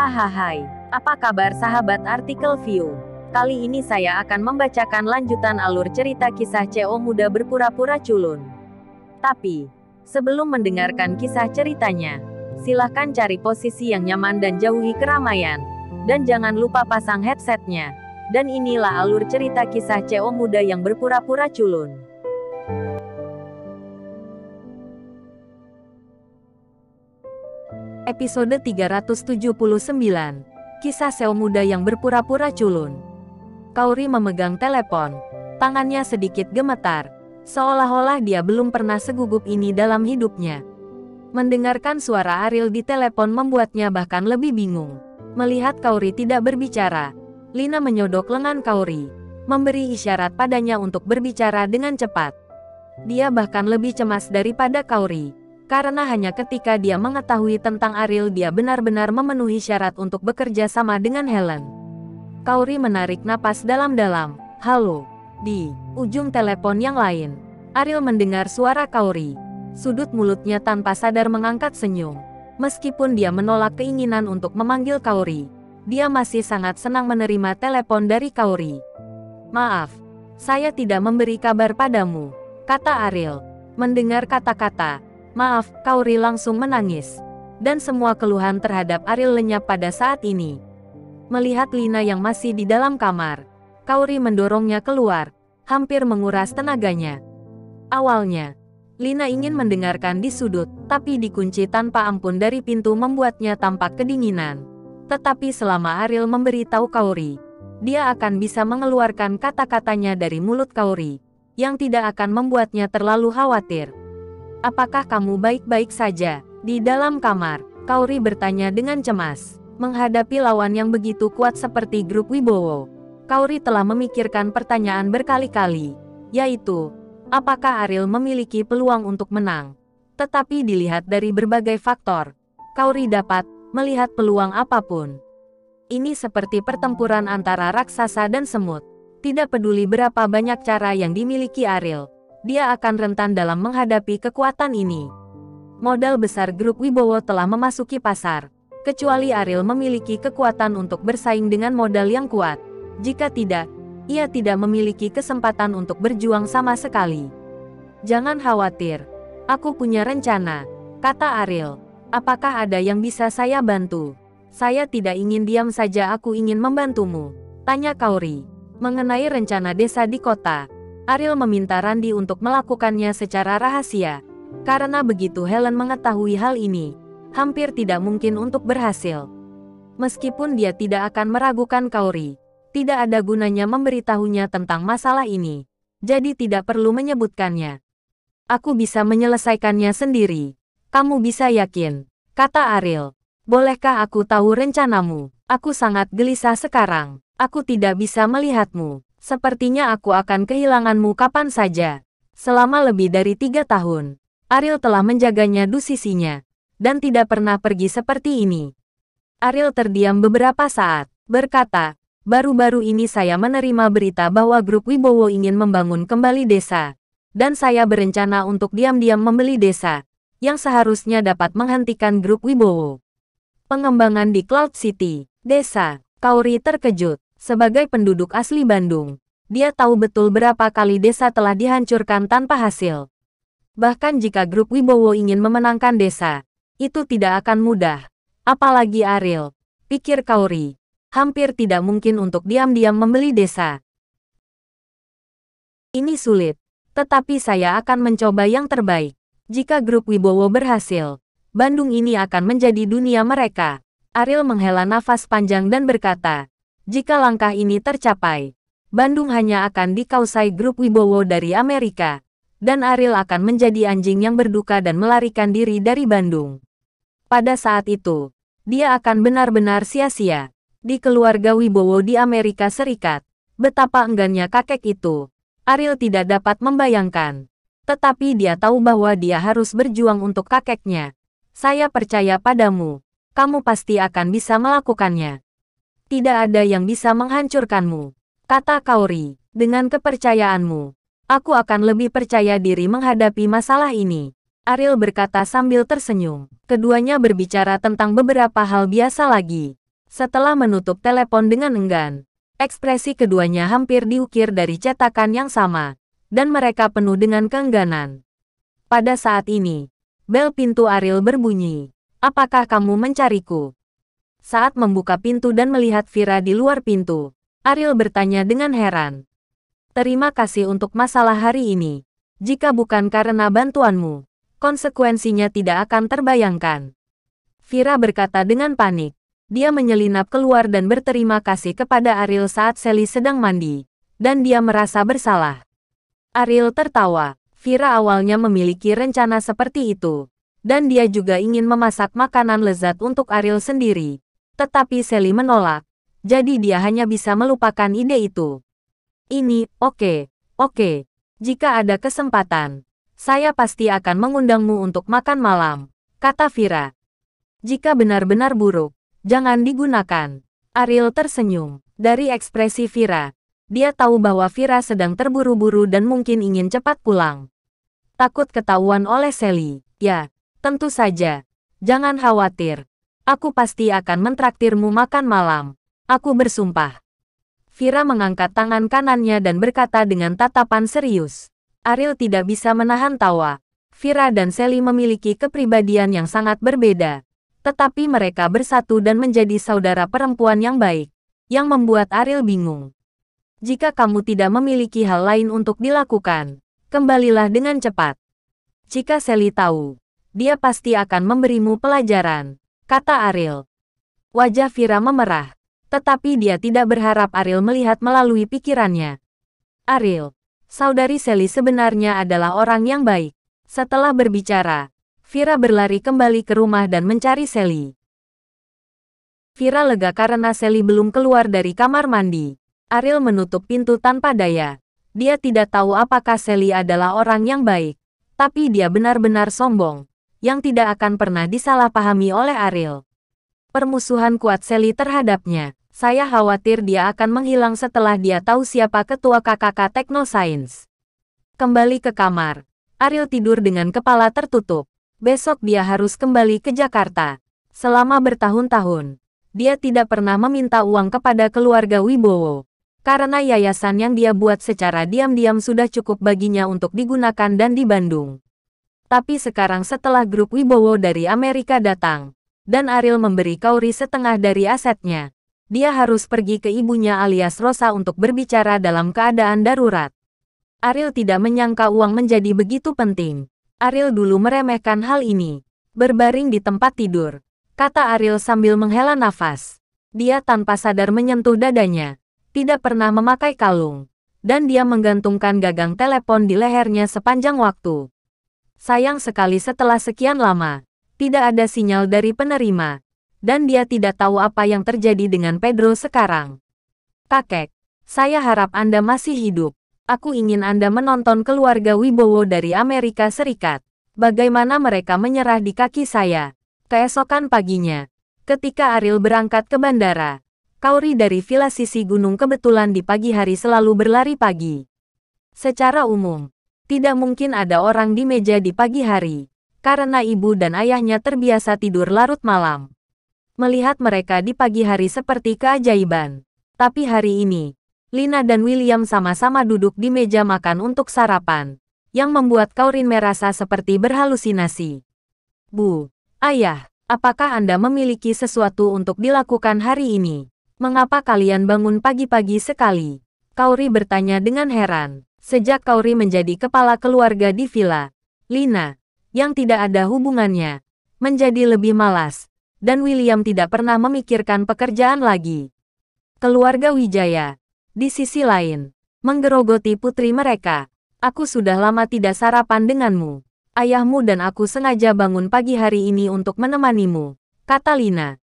Hai, apa kabar sahabat artikel view? Kali ini saya akan membacakan lanjutan alur cerita kisah CO muda berpura-pura culun. Tapi, sebelum mendengarkan kisah ceritanya, silahkan cari posisi yang nyaman dan jauhi keramaian. Dan jangan lupa pasang headsetnya. Dan inilah alur cerita kisah CO muda yang berpura-pura culun. Episode 379. Kisah CEO muda yang berpura-pura culun. Kaori memegang telepon. Tangannya sedikit gemetar, seolah-olah dia belum pernah segugup ini dalam hidupnya. Mendengarkan suara Ariel di telepon membuatnya bahkan lebih bingung. Melihat Kaori tidak berbicara, Lina menyodok lengan Kaori, memberi isyarat padanya untuk berbicara dengan cepat. Dia bahkan lebih cemas daripada Kaori. Karena hanya ketika dia mengetahui tentang Ariel dia benar-benar memenuhi syarat untuk bekerja sama dengan Helen. Kaori menarik napas dalam-dalam. Halo. Di ujung telepon yang lain, Ariel mendengar suara Kaori. Sudut mulutnya tanpa sadar mengangkat senyum. Meskipun dia menolak keinginan untuk memanggil Kaori, dia masih sangat senang menerima telepon dari Kaori. Maaf, saya tidak memberi kabar padamu, kata Ariel. Mendengar kata-kata maaf, Kaori langsung menangis. Dan semua keluhan terhadap Ariel lenyap pada saat ini. Melihat Lina yang masih di dalam kamar, Kaori mendorongnya keluar, hampir menguras tenaganya. Awalnya, Lina ingin mendengarkan di sudut, tapi dikunci tanpa ampun dari pintu membuatnya tampak kedinginan. Tetapi selama Ariel memberitahu Kaori, dia akan bisa mengeluarkan kata-katanya dari mulut Kaori, yang tidak akan membuatnya terlalu khawatir. Apakah kamu baik-baik saja? Di dalam kamar, Kaori bertanya dengan cemas. Menghadapi lawan yang begitu kuat seperti grup Wibowo, Kaori telah memikirkan pertanyaan berkali-kali, yaitu, apakah Ariel memiliki peluang untuk menang? Tetapi dilihat dari berbagai faktor, Kaori dapat melihat peluang apapun. Ini seperti pertempuran antara raksasa dan semut. Tidak peduli berapa banyak cara yang dimiliki Ariel, dia akan rentan dalam menghadapi kekuatan ini. Modal besar grup Wibowo telah memasuki pasar. Kecuali Ariel memiliki kekuatan untuk bersaing dengan modal yang kuat. Jika tidak, ia tidak memiliki kesempatan untuk berjuang sama sekali. Jangan khawatir, aku punya rencana, kata Ariel. Apakah ada yang bisa saya bantu? Saya tidak ingin diam saja, aku ingin membantumu, tanya Kaori. Mengenai rencana desa di kota, Ariel meminta Randi untuk melakukannya secara rahasia. Karena begitu Helen mengetahui hal ini, hampir tidak mungkin untuk berhasil. Meskipun dia tidak akan meragukan Kaori, tidak ada gunanya memberitahunya tentang masalah ini. Jadi tidak perlu menyebutkannya. Aku bisa menyelesaikannya sendiri. Kamu bisa yakin, kata Ariel. Bolehkah aku tahu rencanamu? Aku sangat gelisah sekarang. Aku tidak bisa melihatmu. Sepertinya aku akan kehilanganmu kapan saja. Selama lebih dari 3 tahun, Ariel telah menjaganya di sisinya, dan tidak pernah pergi seperti ini. Ariel terdiam beberapa saat, berkata, baru-baru ini saya menerima berita bahwa grup Wibowo ingin membangun kembali desa, dan saya berencana untuk diam-diam membeli desa, yang seharusnya dapat menghentikan grup Wibowo. Pengembangan di Cloud City, desa. Kaori terkejut. Sebagai penduduk asli Bandung, dia tahu betul berapa kali desa telah dihancurkan tanpa hasil. Bahkan jika grup Wibowo ingin memenangkan desa, itu tidak akan mudah. Apalagi Ariel, pikir Kaori, hampir tidak mungkin untuk diam-diam membeli desa. Ini sulit, tetapi saya akan mencoba yang terbaik. Jika grup Wibowo berhasil, Bandung ini akan menjadi dunia mereka. Ariel menghela nafas panjang dan berkata, jika langkah ini tercapai, Bandung hanya akan dikuasai grup Wibowo dari Amerika, dan Ariel akan menjadi anjing yang berduka dan melarikan diri dari Bandung. Pada saat itu, dia akan benar-benar sia-sia. Di keluarga Wibowo di Amerika Serikat, betapa enggannya kakek itu. Ariel tidak dapat membayangkan. Tetapi dia tahu bahwa dia harus berjuang untuk kakeknya. Saya percaya padamu. Kamu pasti akan bisa melakukannya. Tidak ada yang bisa menghancurkanmu, kata Kaori. Dengan kepercayaanmu, aku akan lebih percaya diri menghadapi masalah ini. Ariel berkata sambil tersenyum. Keduanya berbicara tentang beberapa hal biasa lagi. Setelah menutup telepon dengan enggan, ekspresi keduanya hampir diukir dari cetakan yang sama, dan mereka penuh dengan keengganan. Pada saat ini, bel pintu Ariel berbunyi. Apakah kamu mencariku? Saat membuka pintu dan melihat Vira di luar pintu, Ariel bertanya dengan heran. Terima kasih untuk masalah hari ini. Jika bukan karena bantuanmu, konsekuensinya tidak akan terbayangkan. Vira berkata dengan panik. Dia menyelinap keluar dan berterima kasih kepada Ariel saat Sally sedang mandi, dan dia merasa bersalah. Ariel tertawa. Vira awalnya memiliki rencana seperti itu, dan dia juga ingin memasak makanan lezat untuk Ariel sendiri. Tetapi Sally menolak, jadi dia hanya bisa melupakan ide itu. Oke. Jika ada kesempatan, saya pasti akan mengundangmu untuk makan malam, kata Vira. Jika benar-benar buruk, jangan digunakan. Ariel tersenyum. Dari ekspresi Vira, dia tahu bahwa Vira sedang terburu-buru dan mungkin ingin cepat pulang. Takut ketahuan oleh Sally. Ya, tentu saja. Jangan khawatir. Aku pasti akan mentraktirmu makan malam. Aku bersumpah. Vira mengangkat tangan kanannya dan berkata dengan tatapan serius. Ariel tidak bisa menahan tawa. Vira dan Sally memiliki kepribadian yang sangat berbeda. Tetapi mereka bersatu dan menjadi saudara perempuan yang baik, yang membuat Ariel bingung. Jika kamu tidak memiliki hal lain untuk dilakukan, kembalilah dengan cepat. Jika Sally tahu, dia pasti akan memberimu pelajaran, kata Ariel. Wajah Vira memerah, tetapi dia tidak berharap Ariel melihat melalui pikirannya. Ariel, saudari Sally sebenarnya adalah orang yang baik. Setelah berbicara, Vira berlari kembali ke rumah dan mencari Sally. Vira lega karena Sally belum keluar dari kamar mandi. Ariel menutup pintu tanpa daya. Dia tidak tahu apakah Sally adalah orang yang baik, tapi dia benar-benar sombong, yang tidak akan pernah disalahpahami oleh Ariel. Permusuhan kuat Sally terhadapnya. Saya khawatir dia akan menghilang setelah dia tahu siapa ketua KKK Teknosains. Kembali ke kamar, Ariel tidur dengan kepala tertutup. Besok dia harus kembali ke Jakarta. Selama bertahun-tahun, dia tidak pernah meminta uang kepada keluarga Wibowo, karena yayasan yang dia buat secara diam-diam sudah cukup baginya untuk digunakan dan di Bandung. Tapi sekarang setelah grup Wibowo dari Amerika datang, dan Ariel memberi Kauri setengah dari asetnya, dia harus pergi ke ibunya alias Rosa untuk berbicara dalam keadaan darurat. Ariel tidak menyangka uang menjadi begitu penting. Ariel dulu meremehkan hal ini. Berbaring di tempat tidur, kata Ariel sambil menghela nafas. Dia tanpa sadar menyentuh dadanya. Tidak pernah memakai kalung. Dan dia menggantungkan gagang telepon di lehernya sepanjang waktu. Sayang sekali setelah sekian lama, tidak ada sinyal dari penerima. Dan dia tidak tahu apa yang terjadi dengan Pedro sekarang. Kakek, saya harap Anda masih hidup. Aku ingin Anda menonton keluarga Wibowo dari Amerika Serikat. Bagaimana mereka menyerah di kaki saya. Keesokan paginya, ketika Ariel berangkat ke bandara, Kauri dari Villa Sisi Gunung kebetulan di pagi hari selalu berlari pagi. Secara umum, tidak mungkin ada orang di meja di pagi hari, karena ibu dan ayahnya terbiasa tidur larut malam. Melihat mereka di pagi hari seperti keajaiban. Tapi hari ini, Lina dan William sama-sama duduk di meja makan untuk sarapan, yang membuat Kaurin merasa seperti berhalusinasi. Bu, ayah, apakah Anda memiliki sesuatu untuk dilakukan hari ini? Mengapa kalian bangun pagi-pagi sekali? Kauri bertanya dengan heran. Sejak Kauri menjadi kepala keluarga di villa, Lina, yang tidak ada hubungannya, menjadi lebih malas, dan William tidak pernah memikirkan pekerjaan lagi. Keluarga Wijaya, di sisi lain, menggerogoti putri mereka. Aku sudah lama tidak sarapan denganmu. Ayahmu dan aku sengaja bangun pagi hari ini untuk menemanimu, kata Lina.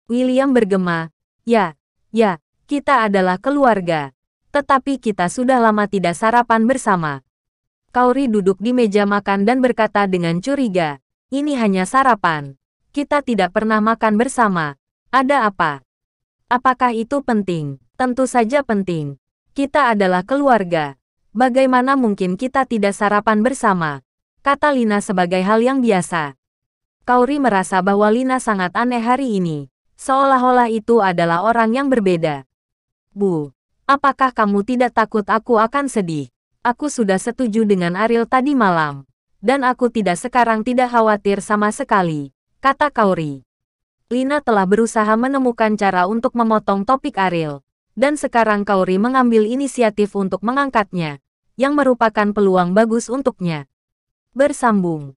William bergema, ya, kita adalah keluarga. Tetapi kita sudah lama tidak sarapan bersama. Kauri duduk di meja makan dan berkata dengan curiga, ini hanya sarapan. Kita tidak pernah makan bersama. Ada apa? Apakah itu penting? Tentu saja penting. Kita adalah keluarga. Bagaimana mungkin kita tidak sarapan bersama? Kata Lina sebagai hal yang biasa. Kauri merasa bahwa Lina sangat aneh hari ini. Seolah-olah itu adalah orang yang berbeda. Bu, apakah kamu tidak takut aku akan sedih? Aku sudah setuju dengan Ariel tadi malam. Dan aku sekarang tidak khawatir sama sekali, kata Kaori. Lina telah berusaha menemukan cara untuk memotong topik Ariel. Dan sekarang Kaori mengambil inisiatif untuk mengangkatnya, yang merupakan peluang bagus untuknya. Bersambung.